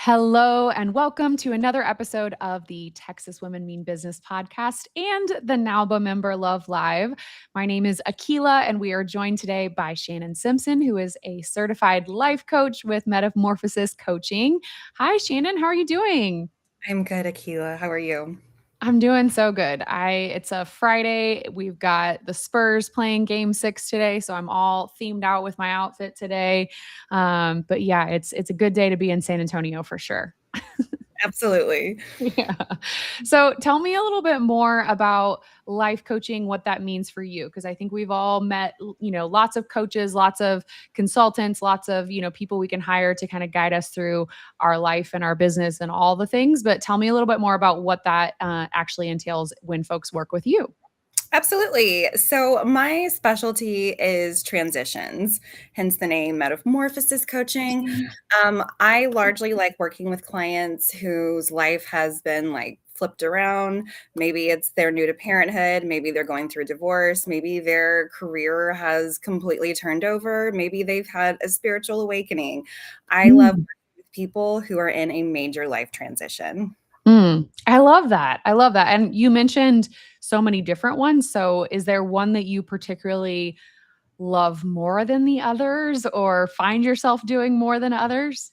Hello, and welcome to another episode of the Texas Women Mean Business podcast and the NAWBO Member Love Live. My name is Akila, and we are joined today by Shannon Simpson, who is a certified life coach with Metamorphosis Coaching. Hi, Shannon. How are you doing? I'm good, Akila. How are you? I'm doing so good. It's a Friday. We've got the Spurs playing game 6 today, so I'm all themed out with my outfit today. But yeah, it's a good day to be in San Antonio for sure. Absolutely. Yeah. So tell me a little bit more about life coaching, what that means for you. Because I think we've all met, lots of coaches, lots of consultants, lots of, people we can hire to kind of guide us through our life and our business and all the things. But tell me a little bit more about what that actually entails when folks work with you. Absolutely. So, my specialty is transitions, hence the name Metamorphosis Coaching. I largely like working with clients whose life has been like flipped around. Maybe it's they're new to parenthood, maybe they're going through divorce, maybe their career has completely turned over, maybe they've had a spiritual awakening. I love Mm. working with people who are in a major life transition. I love that. I love that. And you mentioned so many different ones. So is there one that you particularly love more than the others or find yourself doing more than others?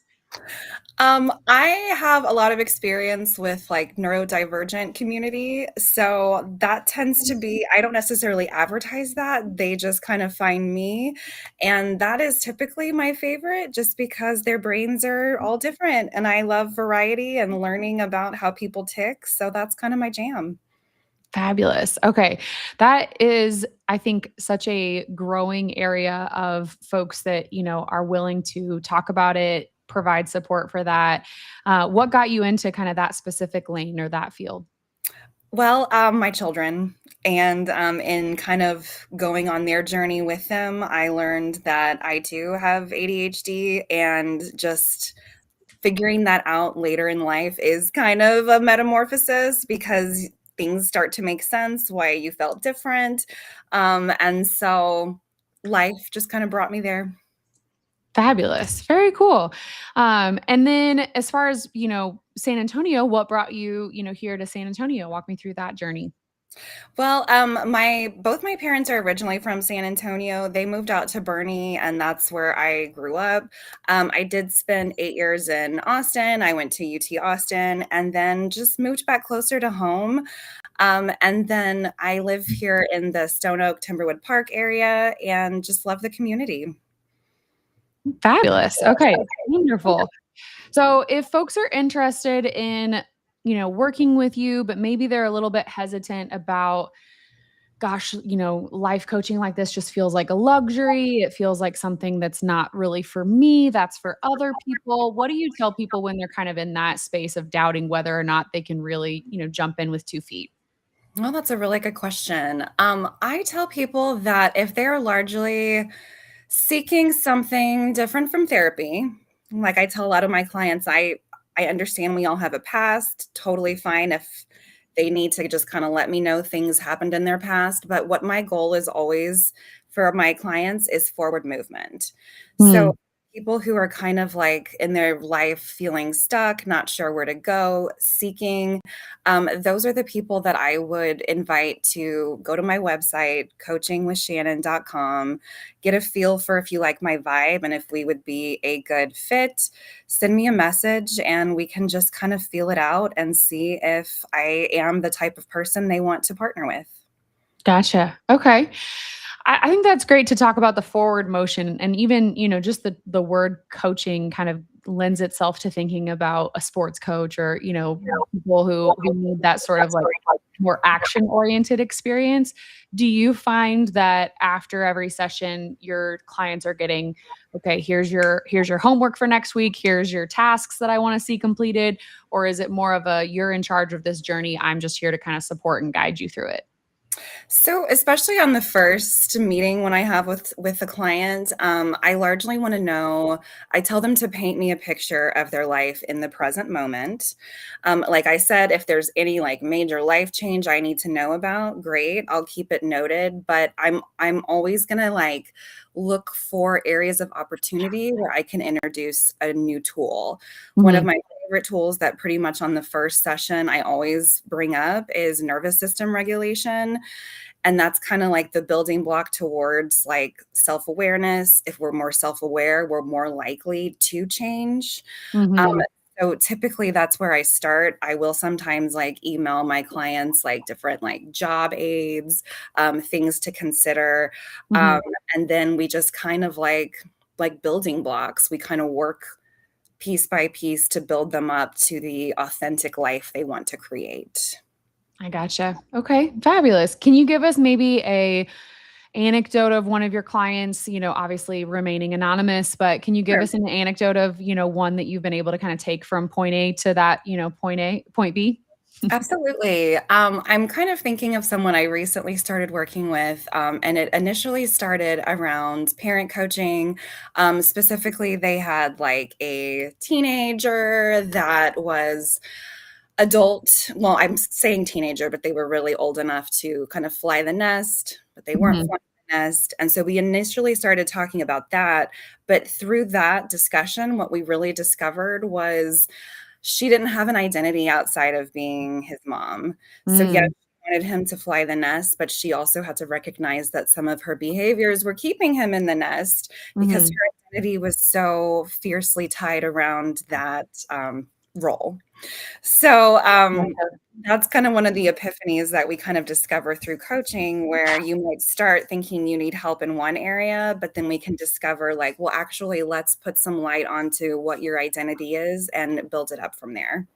I have a lot of experience with like neurodivergent community. So that tends to be, I don't necessarily advertise that. They just kind of find me. And that is typically my favorite just because their brains are all different. And I love variety and learning about how people tick. So that's kind of my jam. Fabulous. Okay. That is, I think, such a growing area of folks that, are willing to talk about it, provide support for that. What got you into kind of that specific lane or that field? Well, my children, and in kind of going on their journey with them, I learned that I too have ADHD, and just figuring that out later in life is kind of a metamorphosis because things start to make sense why you felt different. And so life just kind of brought me there. Fabulous. Very cool. And then as far as, San Antonio, what brought you, here to San Antonio? Walk me through that journey. Well, my both my parents are originally from San Antonio. They moved out to Bernie, and that's where I grew up. I did spend 8 years in Austin. I went to UT Austin, and then just moved back closer to home. And then I live here in the Stone Oak Timberwood Park area, and just love the community. Fabulous. Okay. Wonderful. So if folks are interested in, working with you, but maybe they're a little bit hesitant about, gosh, life coaching like this just feels like a luxury. It feels like something that's not really for me, that's for other people. What do you tell people when they're kind of in that space of doubting whether or not they can really, jump in with 2 feet? Well, that's a really good question. I tell people that if they're largely seeking something different from therapy, like I tell a lot of my clients, I understand we all have a past, totally fine if they need to just kind of let me know things happened in their past. But what my goal is always for my clients is forward movement. Hmm. So people who are kind of like in their life feeling stuck, not sure where to go, seeking, those are the people that I would invite to go to my website, coachingwithshannon.com, get a feel for if you like my vibe and if we would be a good fit. Send me a message and we can just kind of feel it out and see if I am the type of person they want to partner with. Gotcha. Okay. I think that's great to talk about the forward motion and even, just the word coaching kind of lends itself to thinking about a sports coach or, people who need that sort of like more action oriented experience. Do you find that after every session your clients are getting, okay, here's your homework for next week, here's your tasks that I want to see completed, or is it more of a you're in charge of this journey, I'm just here to kind of support and guide you through it? So, especially on the first meeting when I have with a client, I largely want to know. I tell them to paint me a picture of their life in the present moment. Like I said, if there's any like major life change I need to know about, great, I'll keep it noted. But I'm always gonna like look for areas of opportunity where I can introduce a new tool. One of Mhm. my favorite tools that pretty much on the first session I always bring up is nervous system regulation. And that's kind of like the building block towards like self-awareness. If we're more self-aware, we're more likely to change. Um, Mhm. so typically that's where I start. I will sometimes like email my clients like different like job aids, things to consider. Um, Mhm. and then we just kind of like building blocks. We kind of work piece by piece to build them up to the authentic life they want to create. I gotcha. Okay, fabulous. Can you give us maybe a anecdote of one of your clients, obviously remaining anonymous, but can you give Sure. us an anecdote of, one that you've been able to kind of take from point A to that, point B? Absolutely. I'm kind of thinking of someone I recently started working with, and it initially started around parent coaching. Specifically, they had like a teenager that was adult. Well, I'm saying teenager, but they were really old enough to kind of fly the nest, but they weren't Mhm. flying the nest. And so we initially started talking about that. But through that discussion, what we really discovered was she didn't have an identity outside of being his mom. So, yes, Mm. she wanted him to fly the nest, but she also had to recognize that some of her behaviors were keeping him in the nest because Mhm. her identity was so fiercely tied around that role. So, that's kind of one of the epiphanies that we kind of discover through coaching, where you might start thinking you need help in one area, but then we can discover, like, well, actually, let's put some light onto what your identity is and build it up from there.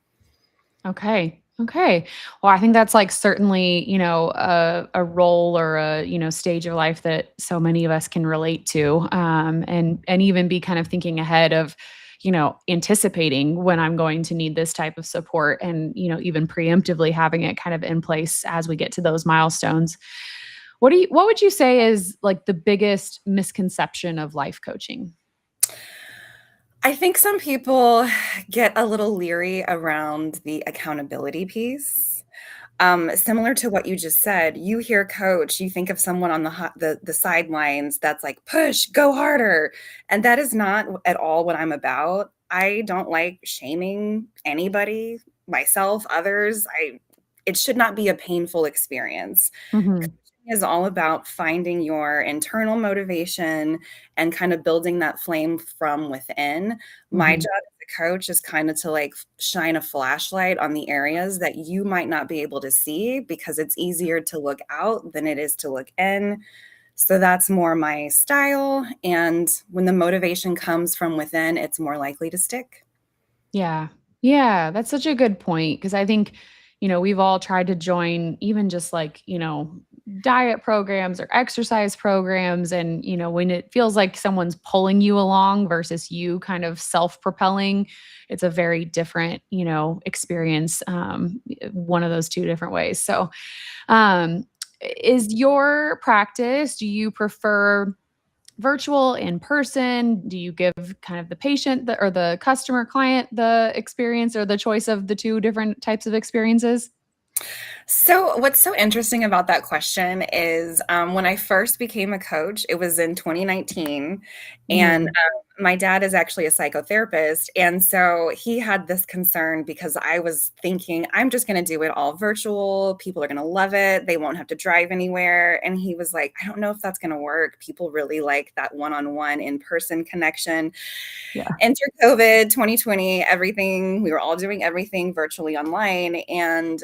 Okay. Okay. Well, I think that's like certainly, a role or a, stage of life that so many of us can relate to. And even be kind of thinking ahead of, anticipating when I'm going to need this type of support and, even preemptively having it kind of in place as we get to those milestones. What would you say is like the biggest misconception of life coaching? I think some people get a little leery around the accountability piece. Similar to what you just said, you hear coach, you think of someone on the sidelines that's like, "Push, go harder," and that is not at all what I'm about. I don't like shaming anybody, myself, others. I It should not be a painful experience. Mhm. Coaching is all about finding your internal motivation and kind of building that flame from within. My Mhm. job as a coach is kind of to like shine a flashlight on the areas that you might not be able to see because it's easier to look out than it is to look in. So that's more my style. And when the motivation comes from within, it's more likely to stick. Yeah. Yeah, that's such a good point because I think, we've all tried to join even just like, diet programs or exercise programs. And, when it feels like someone's pulling you along versus you kind of self propelling, it's a very different, experience. One of those two different ways. So, um, is your practice, do you prefer virtual, in person? Do you give kind of the patient or the customer client the experience or the choice of the two different types of experiences? So, what's so interesting about that question is when I first became a coach, it was in 2019. And Mhm. my dad is actually a psychotherapist. And so he had this concern because I was thinking, I'm just going to do it all virtual. People are going to love it. They won't have to drive anywhere. And he was like, I don't know if that's going to work. People really like that one on one in person connection. Yeah. Enter COVID 2020, everything, we were all doing everything virtually online. And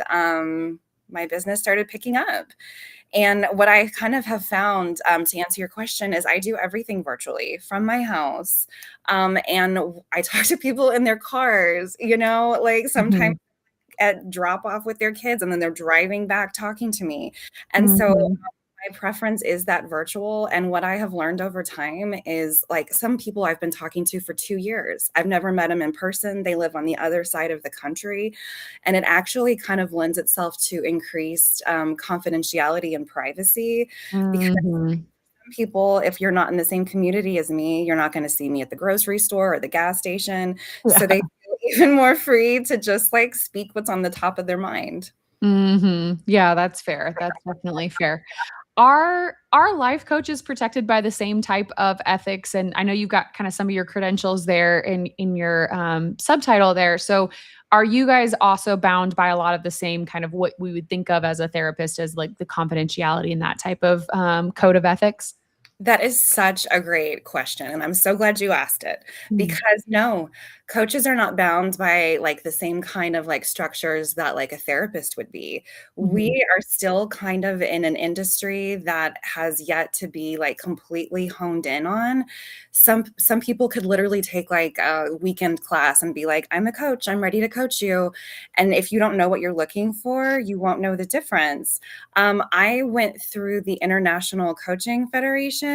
my business started picking up. And what I kind of have found, to answer your question, is I do everything virtually from my house. And I talk to people in their cars, like sometimes Mhm. at drop off with their kids, and then they're driving back talking to me. And so Mhm. my preference is that virtual, and what I have learned over time is, like, some people I've been talking to for 2 years. I've never met them in person, they live on the other side of the country, and it actually kind of lends itself to increased, confidentiality and privacy because Mhm. some people, if you're not in the same community as me, you're not gonna see me at the grocery store or the gas station, so Yeah. they feel even more free to just, like, speak what's on the top of their mind. Mhm. Yeah, that's fair. That's definitely fair. Are life coaches protected by the same type of ethics? And I know you've got kind of some of your credentials there in your subtitle there. So are you guys also bound by a lot of the same kind of what we would think of as a therapist as like the confidentiality and that type of code of ethics? That is such a great question, and I'm so glad you asked it Mm. because no, coaches are not bound by like the same kind of like structures that like a therapist would be. We Mhm. are still kind of in an industry that has yet to be like completely honed in on. Some people could literally take like a weekend class and be like, "I'm a coach, I'm ready to coach you." And if you don't know what you're looking for, you won't know the difference. I went through the International Coaching Federation,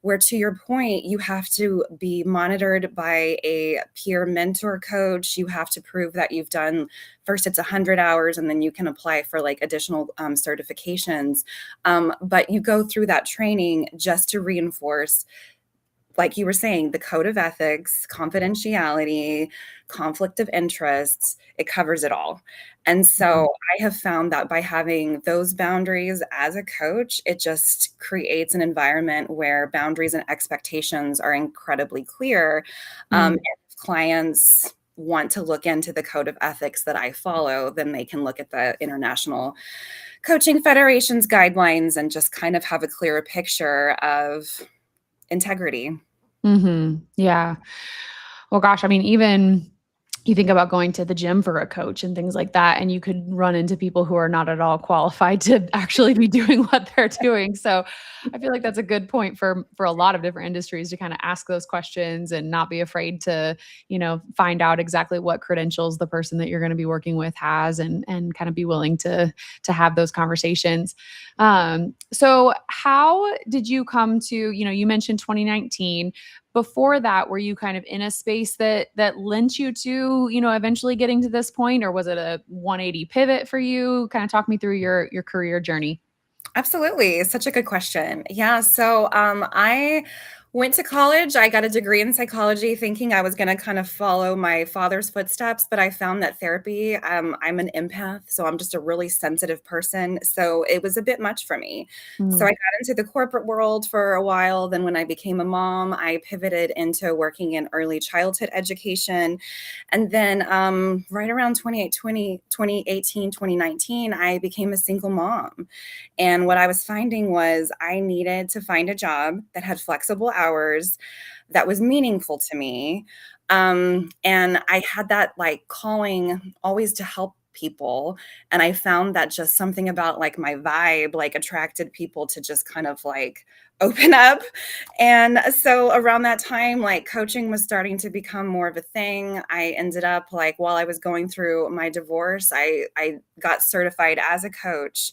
where to your point, you have to be monitored by a peer mentor coach. You have to prove that you've done first it's 100 hours and then you can apply for like additional certifications. But you go through that training just to reinforce, like you were saying, the code of ethics, confidentiality, conflict of interests, it covers it all. And Mhm. so I have found that by having those boundaries as a coach, it just creates an environment where boundaries and expectations are incredibly clear. Mm. And if clients want to look into the code of ethics that I follow, then they can look at the International Coaching Federation's guidelines and just kind of have a clearer picture of integrity. Mhm. Yeah. Well, gosh, I mean, even you think about going to the gym for a coach and things like that, and you could run into people who are not at all qualified to actually be doing what they're doing. So I feel like that's a good point for a lot of different industries to kind of ask those questions and not be afraid to, find out exactly what credentials the person that you're going to be working with has and kind of be willing to have those conversations. So how did you come to, you mentioned 2019. Before that, were you kind of in a space that lent you to, eventually getting to this point, or was it a 180 pivot for you? Kind of talk me through your career journey. Absolutely. Such a good question. Yeah. So I went to college. I got a degree in psychology thinking I was going to kind of follow my father's footsteps, but I found that therapy, I'm an empath. So I'm just a really sensitive person. So it was a bit much for me. So I Mm. got into the corporate world for a while. Then when I became a mom, I pivoted into working in early childhood education. And then right around 2018, 2019, I became a single mom. And what I was finding was I needed to find a job that had flexible hours, that was meaningful to me. And I had that like calling always to help people. And I found that just something about like my vibe, like attracted people to just kind of like open up. And so around that time, like coaching was starting to become more of a thing. I ended up like while I was going through my divorce, I got certified as a coach,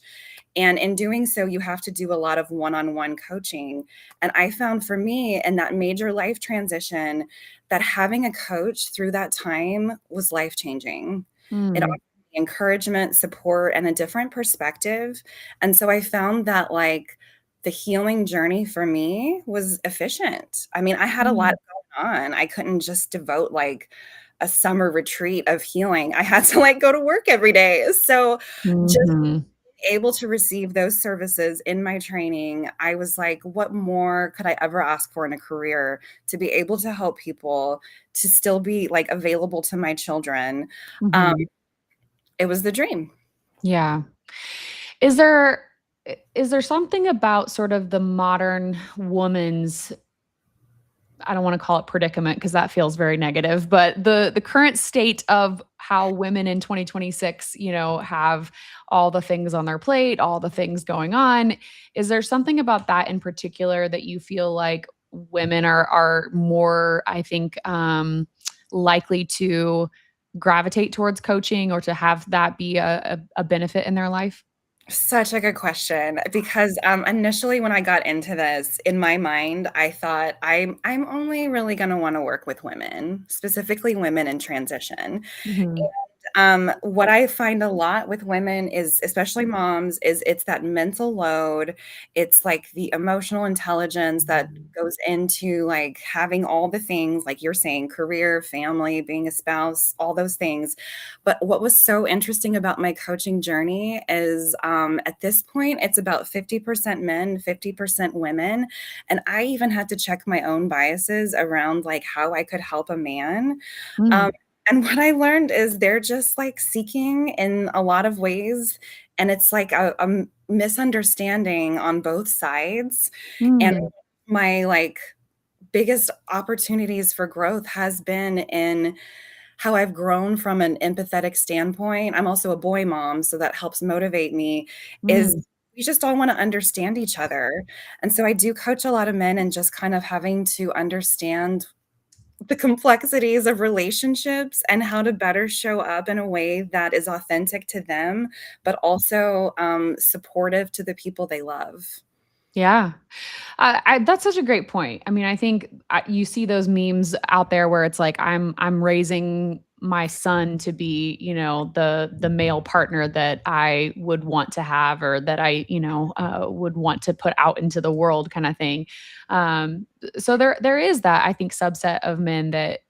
and in doing so, you have to do a lot of one on one coaching. And I found for me in that major life transition that having a coach through that time was life changing. It Mm. offered me encouragement, support, and a different perspective. And so I found that like the healing journey for me was efficient. I mean, I had a lot Mm. going on. I couldn't just devote like a summer retreat of healing. I had to like go to work every day. So just Mhm. able to receive those services in my training, I was like, what more could I ever ask for in a career to be able to help people, to still be like available to my children? Um, Mhm. it was the dream. Yeah. Is there is there something about sort of the modern woman's, I don't wanna call it predicament because that feels very negative, but the current state of how women in 2026, have all the things on their plate, all the things going on. Is there something about that in particular that you feel like women are more, I think, likely to gravitate towards coaching or to have that be a benefit in their life? Such a good question because initially when I got into this, in my mind, I thought I'm only really going to want to work with women, specifically women in transition. Mhm. What I find a lot with women is, especially moms, is it's that mental load. It's like the emotional intelligence that goes into like having all the things, like you're saying, career, family, being a spouse, all those things. But what was so interesting about my coaching journey is at this point, it's about 50% men, 50% women. And I even had to check my own biases around like how I could help a man. Mm, Um, and what I learned is they're just like seeking in a lot of ways. And it's like a misunderstanding on both sides. And mm, my like biggest opportunities for growth has been in how I've grown from an empathetic standpoint. I'm also a boy mom, so that helps motivate me, is mm. we just all want to understand each other. And so I do coach a lot of men and just kind of having to understand the complexities of relationships and how to better show up in a way that is authentic to them, but also supportive to the people they love. Yeah. That's such a great point. I mean, I think you see those memes out there where it's like I'm raising my son to be, the male partner that I would want to have, or that I, would want to put out into the world, kind of thing. So there is that, I think, subset of men that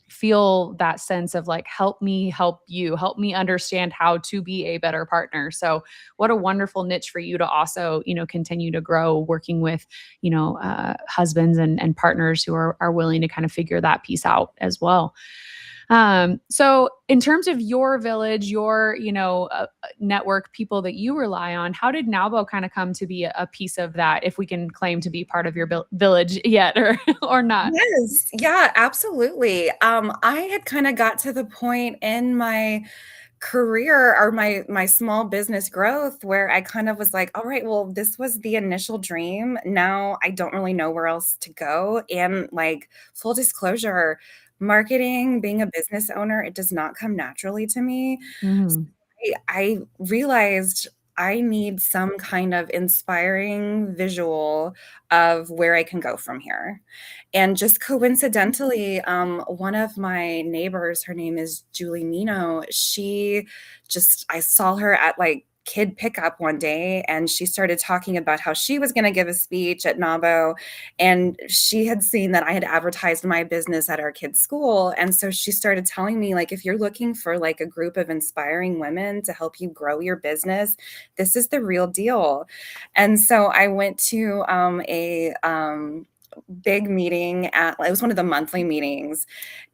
feel that sense of like, help me help you, help me understand how to be a better partner. So what a wonderful niche for you to also, continue to grow, working with, husbands and partners who are willing to kind of figure that piece out as well. So in terms of your village, your, network, people that you rely on, how did NAWBO kind of come to be a piece of that, if we can claim to be part of your village yet, or not? Yes, yeah, absolutely. I had kind of got to the point in my career or my small business growth where I kind of was like, all right, well, this was the initial dream. Now I don't really know where else to go. And like full disclosure, marketing, being a business owner, it does not come naturally to me. Mhm. I realized I need some kind of inspiring visual of where I can go from here. And just coincidentally, one of my neighbors, her name is Julie Mino, I saw her at like kid pickup one day and she started talking about how she was going to give a speech at NAWBO, and she had seen that I had advertised my business at our kids' school. And so she started telling me, like, if you're looking for like a group of inspiring women to help you grow your business, this is the real deal. And so I went to a big meeting it was one of the monthly meetings,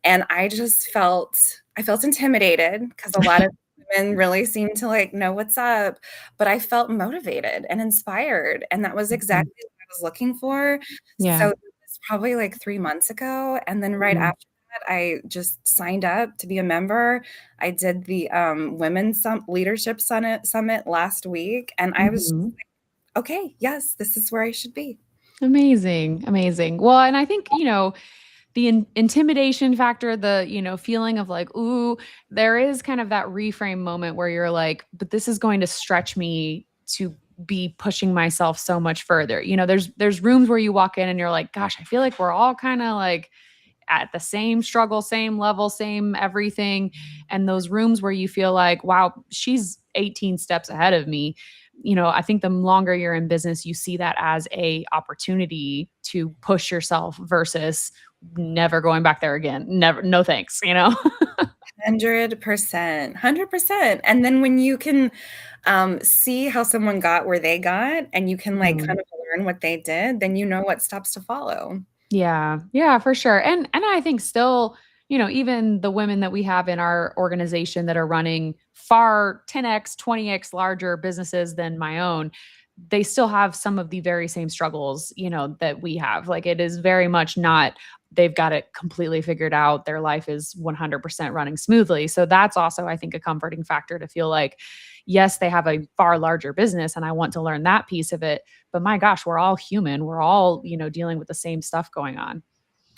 and I felt intimidated because a lot of women really seemed to like know what's up, but I felt motivated and inspired, and that was Mhm. exactly what I was looking for. So Yeah. it was probably like 3 months ago, and then right Mhm. after that, I just signed up to be a member. I did the Women's Leadership Summit last week, and I was Mhm. okay, yes, this is where I should be. Amazing, amazing. Well, and I think, the intimidation factor, the, feeling of like, ooh, there is kind of that reframe moment where you're like, but this is going to stretch me to be pushing myself so much further. There's rooms where you walk in and you're like, gosh, I feel like we're all kind of like at the same struggle, same level, same everything. And those rooms where you feel like, wow, she's 18 steps ahead of me. I think the longer you're in business, you see that as a opportunity to push yourself versus never going back there again. Never, no thanks. 100%, 100%. And then when you can, see how someone got where they got, and you can, like, Mhm. kind of learn what they did, then you know what steps to follow. Yeah. Yeah, for sure. And I think still, even the women that we have in our organization that are running far 10x, 20x larger businesses than my own, they still have some of the very same struggles, that we have. Like, it is very much not they've got it completely figured out. Their life is 100% running smoothly. So that's also, I think, a comforting factor to feel like, yes, they have a far larger business and I want to learn that piece of it, but my gosh, we're all human. We're all, dealing with the same stuff going on.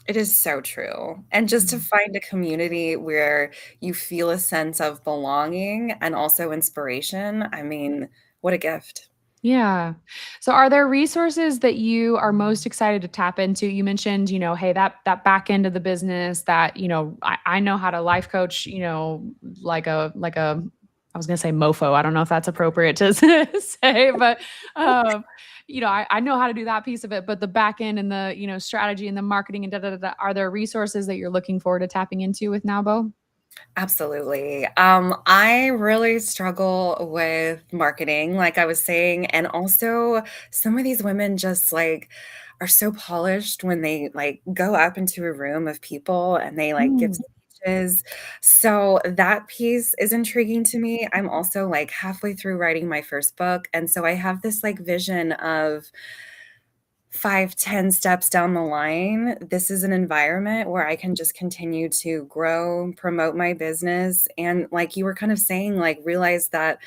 It is so true. And just to Mhm. find a community where you feel a sense of belonging and also inspiration, I mean, what a gift. Yeah. So are there resources that you are most excited to tap into? You mentioned, hey, that back end of the business that, I know how to life coach, like a I was gonna say mofo. I don't know if that's appropriate to say, but um, I know how to do that piece of it. But the back end and the, strategy and the marketing and da da da, da, are there resources that you're looking forward to tapping into with NAWBO? Absolutely. I really struggle with marketing, like I was saying, and also some of these women just like are so polished when they like go up into a room of people and they like give Mm, speeches. So that piece is intriguing to me. I'm also like halfway through writing my first book. And so I have this like vision of 5, 10 steps down the line, this is an environment where I can just continue to grow, promote my business, and like you were kind of saying, like, realize that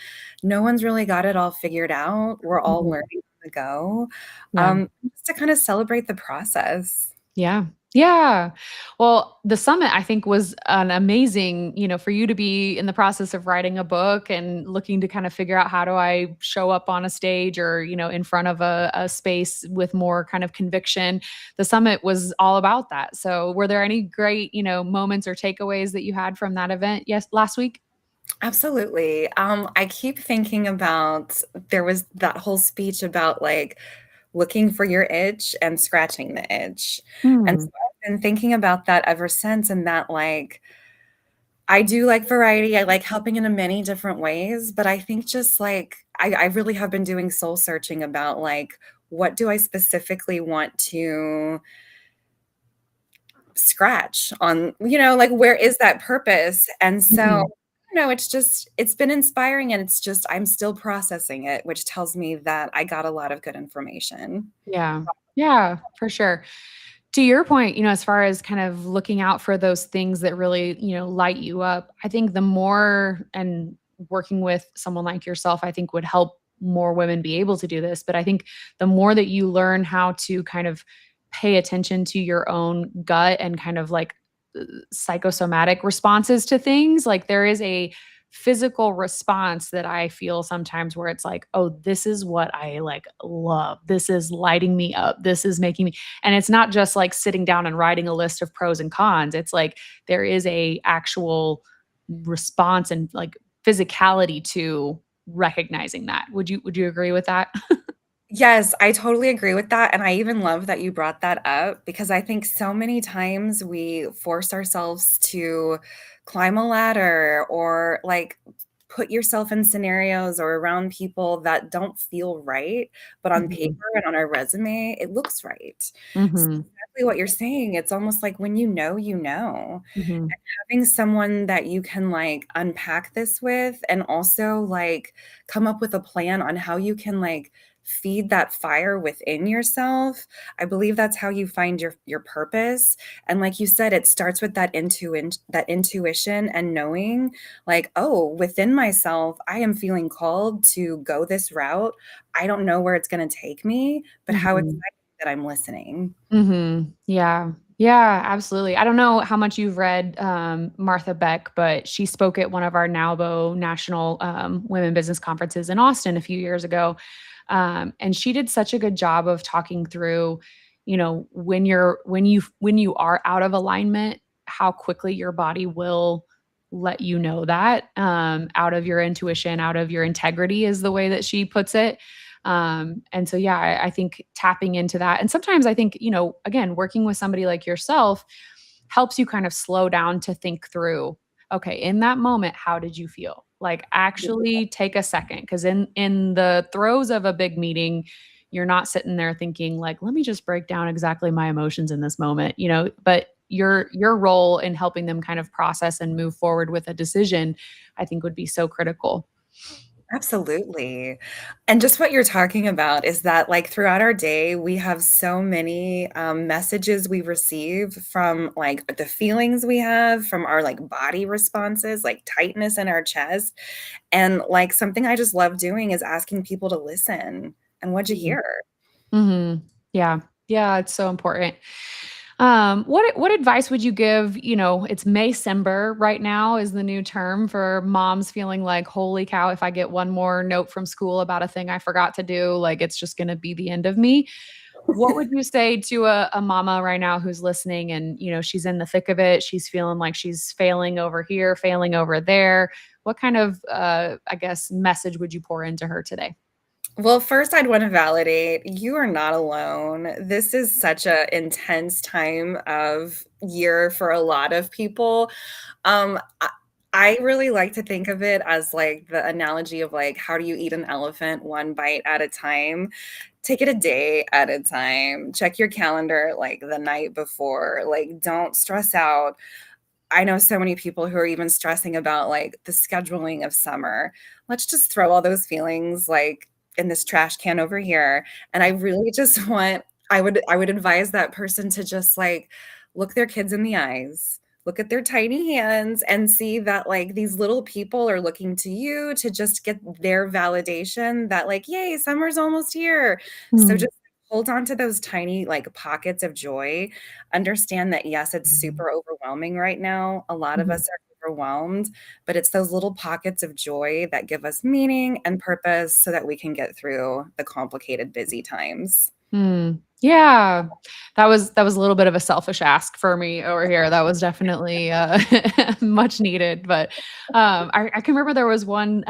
no one's really got it all figured out. We're all mhm. learning on the go, Yeah. just to kinda celebrate the process. Yeah. Yeah. Well, the summit I think was an amazing, for you to be in the process of writing a book and looking to kind of figure out how do I show up on a stage or, in front of a space with more kind of conviction. The summit was all about that. So were there any great, moments or takeaways that you had from that event last week? Absolutely. I keep thinking about there was that whole speech about, like, looking for your itch and scratching the itch, and Hmm. so I've been thinking about that ever since and that, like, I do like variety, I like helping in a many different ways, but I think just, like, I really have been doing soul searching about, like, what do I specifically want to scratch on, like, where is that purpose? And so, Mhm. it's been inspiring and it's just I'm still processing it, which tells me that I got a lot of good information. Yeah. Yeah, for sure. To your point, as far as kind of looking out for those things that really, light you up, I think the more and working with someone like yourself, I think would help more women be able to do this. But I think the more that you learn how to kind of pay attention to your own gut and kind of like psychosomatic responses to things, like there is a physical response that I feel sometimes where it's like, oh, this is what I like love. This is lighting me up. This is making me, and it's not just like sitting down and writing a list of pros and cons. It's like there is a actual response and like physicality to recognizing that. Would you agree with that? Yes, I totally agree with that, and I even love that you brought that up because I think so many times we force ourselves to climb a ladder or, like, put yourself in scenarios or around people that don't feel right, but on Mhm. paper and on our resume, it looks right. So Mhm. exactly what you're saying, it's almost like when you know, you know. Mhm. Having someone that you can, like, unpack this with and also, like, come up with a plan on how you can, like, feed that fire within yourself. I believe that's how you find your purpose, and like you said, it starts with that intuition and knowing, like, "Oh, within myself, I am feeling called to go this route. I don't know where it's gonna take me, but how Mhm. exciting that I'm listening." Mhm. Yeah. Yeah, absolutely. I don't know how much you've read Martha Beck, but she spoke at one of our NAWBO National Women Business Conferences in Austin a few years ago. And she did such a good job of talking through, when you are out of alignment, how quickly your body will let you know that out of your intuition, out of your integrity is the way that she puts it. And so, yeah, I think tapping into that. And sometimes I think, again, working with somebody like yourself helps you kind of slow down to think through, okay, in that moment, how did you feel? Like actually take a second. Cause in the throes of a big meeting, you're not sitting there thinking like, let me just break down exactly my emotions in this moment, but your role in helping them kind of process and move forward with a decision, I think would be so critical. Absolutely. And just what you're talking about is that, like, throughout our day, we have so many, messages we receive from, like, the feelings we have, from our, like, body responses, like tightness in our chest, and, like, something I just love doing is asking people to listen, "And what'd you Mhm. hear?" Mhm. Yeah. Yeah, it's so important. What advice would you give? It's Maycember right now is the new term for moms feeling like, holy cow, if I get one more note from school about a thing I forgot to do, like it's just going to be the end of me. What would you say to a mama right now who's listening and, she's in the thick of it? She's feeling like she's failing over here, failing over there. What kind of, I guess, message would you pour into her today? Well, first, I'd want to validate you are not alone. This is such a intense time of year for a lot of people. I really like to think of it as like the analogy of like, how do you eat an elephant one bite at a time? Take it a day at a time. Check your calendar like the night before. Like, don't stress out. I know so many people who are even stressing about like the scheduling of summer. Let's just throw all those feelings like in this trash can over here. And I really just want I would advise that person to just like look their kids in the eyes, look at their tiny hands and see that like these little people are looking to you to just get their validation that like, yay, summer's almost here. So Mm, just hold on to those tiny like pockets of joy. Understand that, yes, it's super overwhelming right now. A lot of mhm. us are overwhelmed, but it's those little pockets of joy that give us meaning and purpose so that we can get through the complicated, busy times. Yeah. That was a little bit of a selfish ask for me over here. That was definitely, much needed, but, I can remember there was one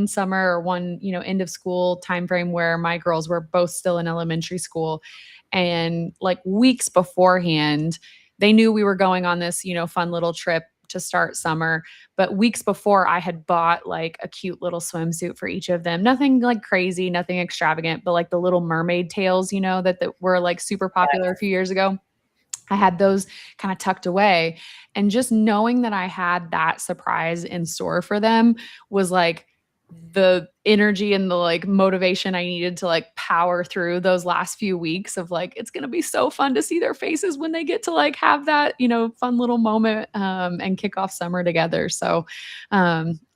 summer or one, end of school timeframe where my girls were both still in elementary school, and, like, weeks beforehand, they knew we were going on this, fun little trip to start summer, but weeks before, I had bought, like, a cute little swimsuit for each of them. Nothing, like, crazy, nothing extravagant, but, like, the little mermaid tails, that were, like, super popular a few years ago. I had those kinda tucked away, and just knowing that I had that surprise in store for them was, like, the energy and the, like, motivation I needed to, like, power through those last few weeks of, like, it's gonna be so fun to see their faces when they get to, like, have that, fun little moment, and kick off summer together. So,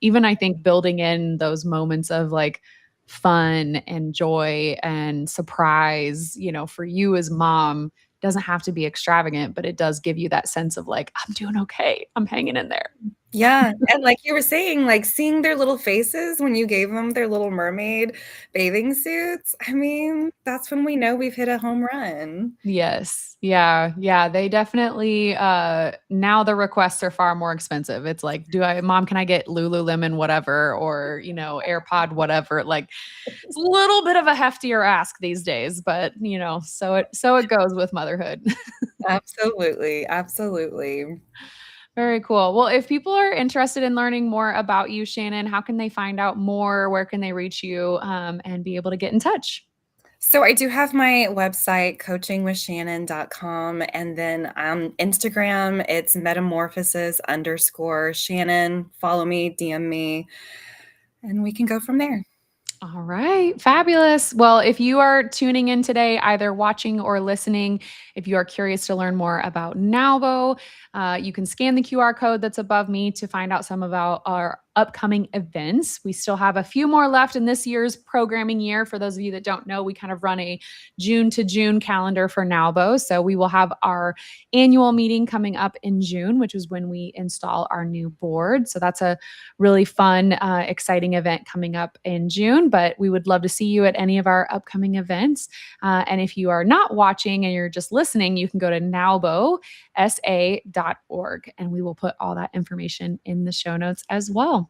even I think building in those moments of, like, fun and joy and surprise, for you as mom doesn't have to be extravagant, but it does give you that sense of like, "I'm doing okay. I'm hanging in there." Yeah, and like you were saying, like, seeing their little faces when you gave them their little mermaid bathing suits, I mean, that's when we know we've hit a home run. Yes. Yeah, yeah, they definitely, now the requests are far more expensive. It's like, "Mom, can I get Lululemon whatever or, AirPod whatever?" Like, it's a little bit of a heftier ask these days, but, so it goes with motherhood. Absolutely, absolutely. Very cool. Well, if people are interested in learning more about you, Shannon, how can they find out more? Where can they reach you, and be able to get in touch? So I do have my website, coachingwithshannon.com, and then, Instagram, it's metamorphosis_Shannon. Follow me, DM me, and we can go from there. All right, fabulous. Well, if you are tuning in today, either watching or listening, if you are curious to learn more about NAWBO, you can scan the QR code that's above me to find out some about our upcoming events. We still have a few more left in this year's programming year. For those of you that don't know, we kind of run a June to June calendar for NAWBO. So we will have our annual meeting coming up in June, which is when we install our new board. So that's a really fun, exciting event coming up in June. But we would love to see you at any of our upcoming events. And if you are not watching and you're just listening, you can go to nowbosa.org and we will put all that information in the show notes as well.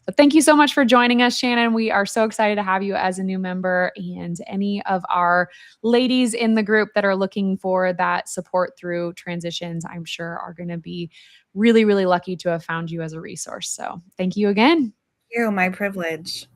But thank you so much for joining us, Shannon. We are so excited to have you as a new member. And any of our ladies in the group that are looking for that support through transitions, I'm sure are going to be really, really lucky to have found you as a resource. So thank you again. You, my privilege.